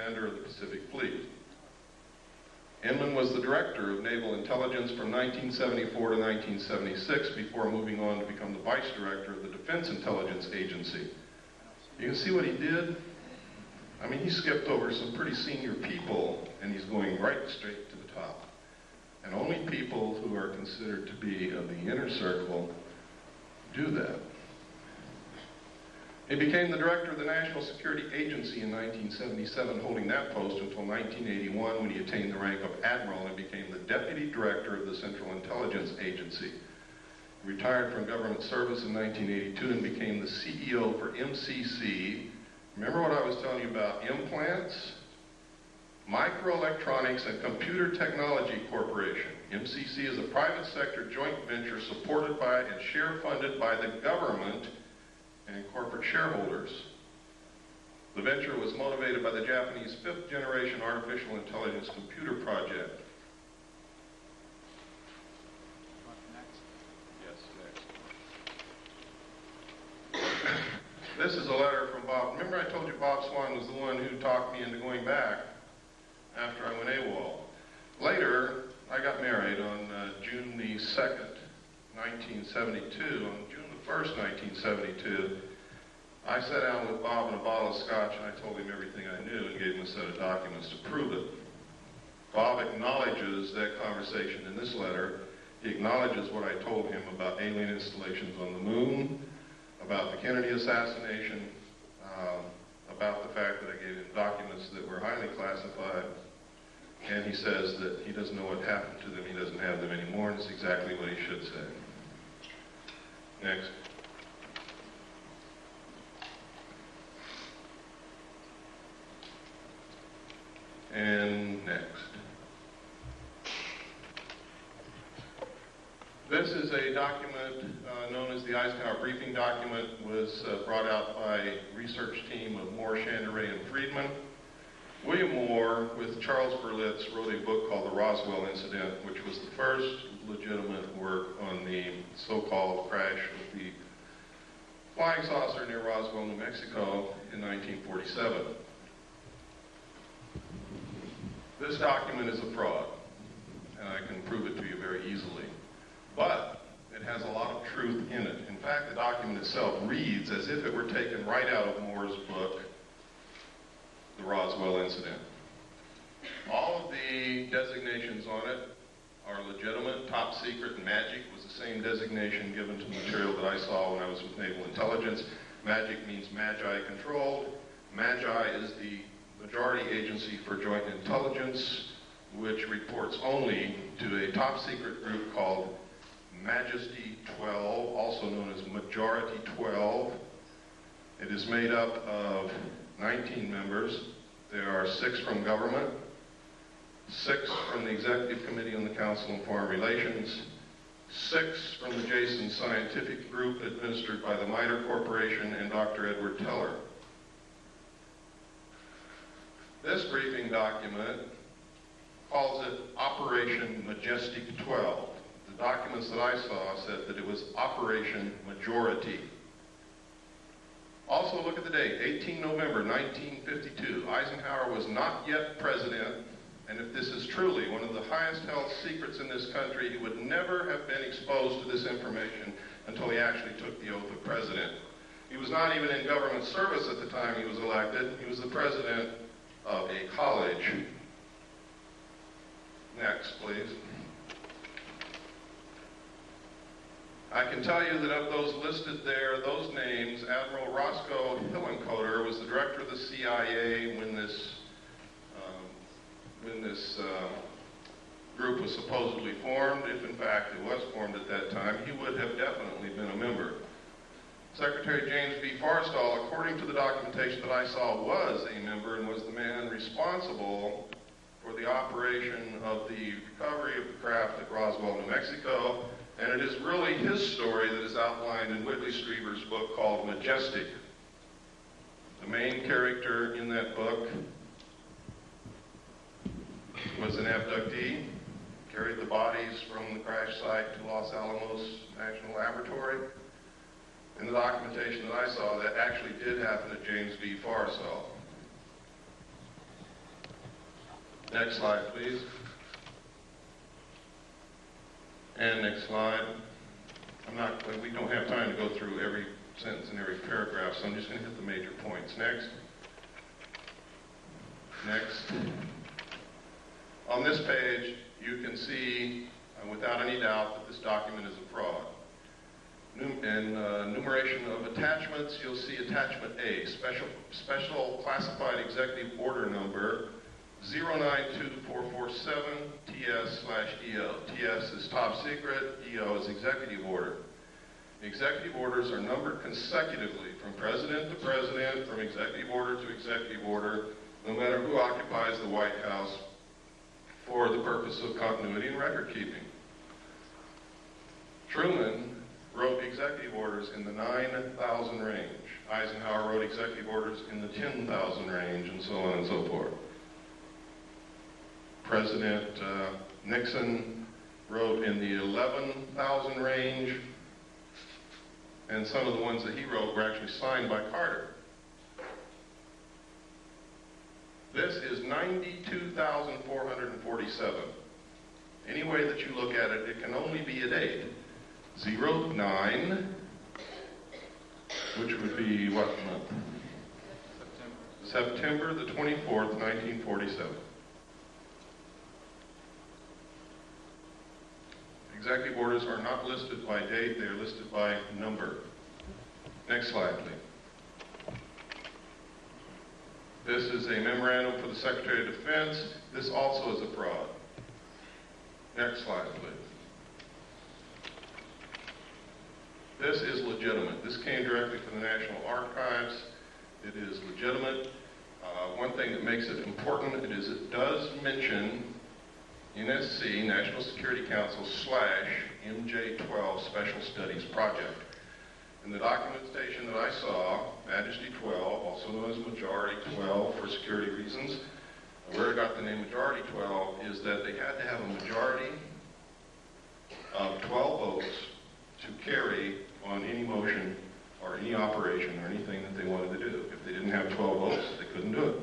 commander of the Pacific Fleet. Inman was the director of naval intelligence from 1974 to 1976 before moving on to become the vice director of the Defense Intelligence Agency. You can see what he did? I mean, he skipped over some pretty senior people and he's going right straight to the top. And only people who are considered to be of the inner circle do that. He became the director of the National Security Agency in 1977, holding that post until 1981 when he attained the rank of admiral and became the deputy director of the Central Intelligence Agency. He retired from government service in 1982 and became the CEO for MCC. Remember what I was telling you about implants? Microelectronics and Computer Technology Corporation. MCC is a private sector joint venture supported by and share funded by the government and corporate shareholders. The venture was motivated by the Japanese fifth generation artificial intelligence computer project. Yes, next. This is a letter from Bob. Remember I told you Bob Swan was the one who talked me into going back after I went AWOL. Later, I got married on June the 2nd, 1972. On June the 1st, 1972, I sat down with Bob and a bottle of scotch and I told him everything I knew and gave him a set of documents to prove it. Bob acknowledges that conversation in this letter. He acknowledges what I told him about alien installations on the moon, about the Kennedy assassination, about the fact that I gave him documents that were highly classified, and he says that he doesn't know what happened to them, he doesn't have them anymore, and it's exactly what he should say. Next. And next. This is a document known as the Eisenhower briefing document. Was brought out by a research team of Moore, Chandray, and Friedman. William Moore, with Charles Berlitz, wrote a book called The Roswell Incident, which was the first legitimate work on the so-called crash of the flying saucer near Roswell, New Mexico in 1947. This document is a fraud, and I can prove it to you very easily. But it has a lot of truth in it. In fact, the document itself reads as if it were taken right out of Moore's book, The Roswell Incident. All of the designations on it are legitimate. Top secret and magic was the same designation given to the material that I saw when I was with Naval Intelligence. Magic means Magi controlled. Magi is the majority agency for joint intelligence, which reports only to a top secret group called Majesty 12, also known as Majority 12. It is made up of 19 members. There are 6 from government, 6 from the Executive Committee on the Council on Foreign Relations, 6 from the Jason Scientific Group administered by the MITRE Corporation and Dr. Edward Teller. This briefing document calls it Operation Majestic 12. The documents that I saw said that it was Operation Majority. Also, look at the date, 18 November 1952. Eisenhower was not yet president, and if this is truly one of the highest held secrets in this country, he would never have been exposed to this information until he actually took the oath of president. He was not even in government service at the time he was elected. He was the president of a college. Next, please. I can tell you that of those listed there, those names, Admiral Roscoe Hillenkoetter was the director of the CIA when this group was supposedly formed. If in fact it was formed at that time, he would have definitely been a member. Secretary James V Farstall, according to the documentation that I saw, was a member and was the man responsible for the operation of the recovery of the craft at Roswell, New Mexico. And it is really his story that is outlined in Whitley Strieber's book called Majestic. The main character in that book was an abductee, carried the bodies from the crash site to Los Alamos National Laboratory. In the documentation that I saw, that actually did happen to James V. Farstall. Next slide, please. And next slide. We don't have time to go through every sentence and every paragraph, so I'm just going to hit the major points. Next. Next. On this page, you can see, without any doubt, that this document is a fraud. In enumeration of attachments, you'll see attachment A, special classified executive order number 092447 TS/EO. TS is top secret, EO is executive order. Executive orders are numbered consecutively from president to president, from executive order to executive order, no matter who occupies the White House, for the purpose of continuity and record keeping. Truman wrote executive orders in the 9,000 range. Eisenhower wrote executive orders in the 10,000 range, and so on and so forth. President Nixon wrote in the 11,000 range, and some of the ones that he wrote were actually signed by Carter. This is 92,447. Any way that you look at it, it can only be a date. 09, which would be what month? September the 24th, 1947. Executive orders are not listed by date, they are listed by number. Next slide, please. This is a memorandum for the Secretary of Defense. This also is a fraud. Next slide, please. This is legitimate. This came directly from the National Archives. It is legitimate. One thing that makes it important is it does mention NSC, National Security Council / MJ-12 Special Studies Project. In the documentation that I saw, Majesty 12, also known as Majority 12 for security reasons, where I got the name Majority 12 is that they had to have a majority of 12 votes to carry on any motion or any operation or anything that they wanted to do. If they didn't have 12 votes, they couldn't do it.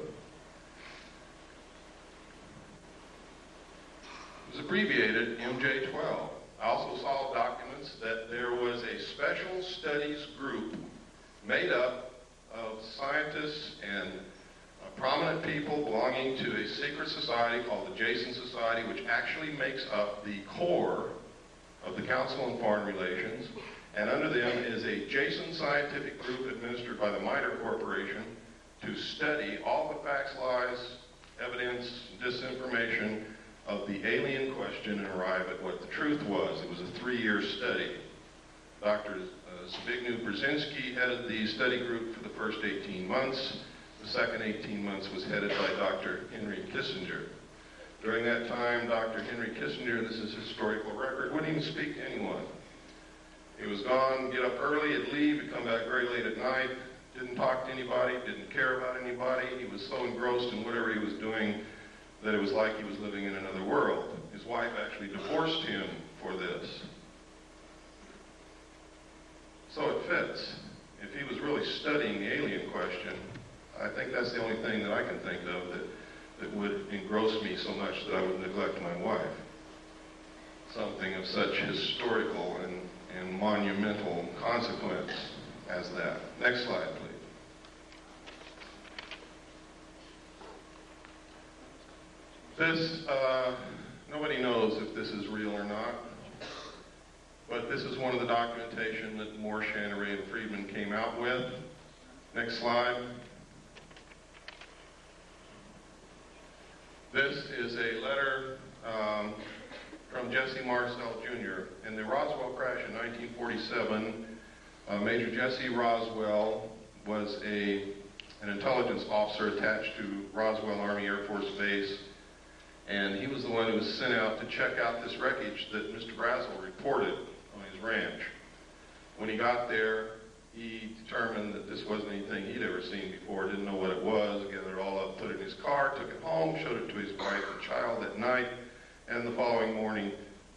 It was abbreviated MJ-12. I also saw documents that there was a special studies group made up of scientists and prominent people belonging to a secret society called the Jason Society, which actually makes up the core of the Council on Foreign Relations, and under them is a Jason scientific group administered by the MITRE Corporation to study all the facts, lies, evidence, disinformation of the alien question and arrive at what the truth was. It was a 3-year study. Dr. Zbigniew Brzezinski headed the study group for the first 18 months. The second 18 months was headed by Dr. Henry Kissinger. During that time, Dr. Henry Kissinger, this is historical record, wouldn't even speak to anyone. He was gone, get up early, he'd leave, he'd come back very late at night, didn't talk to anybody, didn't care about anybody. He was so engrossed in whatever he was doing that it was like he was living in another world. His wife actually divorced him for this. So it fits. If he was really studying the alien question, I think that's the only thing that I can think of that would engross me so much that I would neglect my wife. Something of such historical and monumental consequence as that. Next slide, please. This, nobody knows if this is real or not, but this is one of the documentation that Moore, Channery, and Friedman came out with. Next slide. This is a letter from Jesse Marcel Jr. In the Roswell crash in 1947, Major Jesse Roswell was an intelligence officer attached to Roswell Army Air Force Base, and he was the one who was sent out to check out this wreckage that Mr. Brazel reported on his ranch. When he got there, he determined that this wasn't anything he'd ever seen before, didn't know what it was, gathered it all up, put it in his car, took it home, showed it to his wife and child that night, and the following morning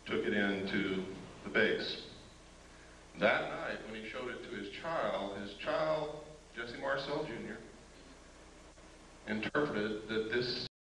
took it into the base. That night, when he showed it to his child, Jesse Marcel Jr., interpreted that this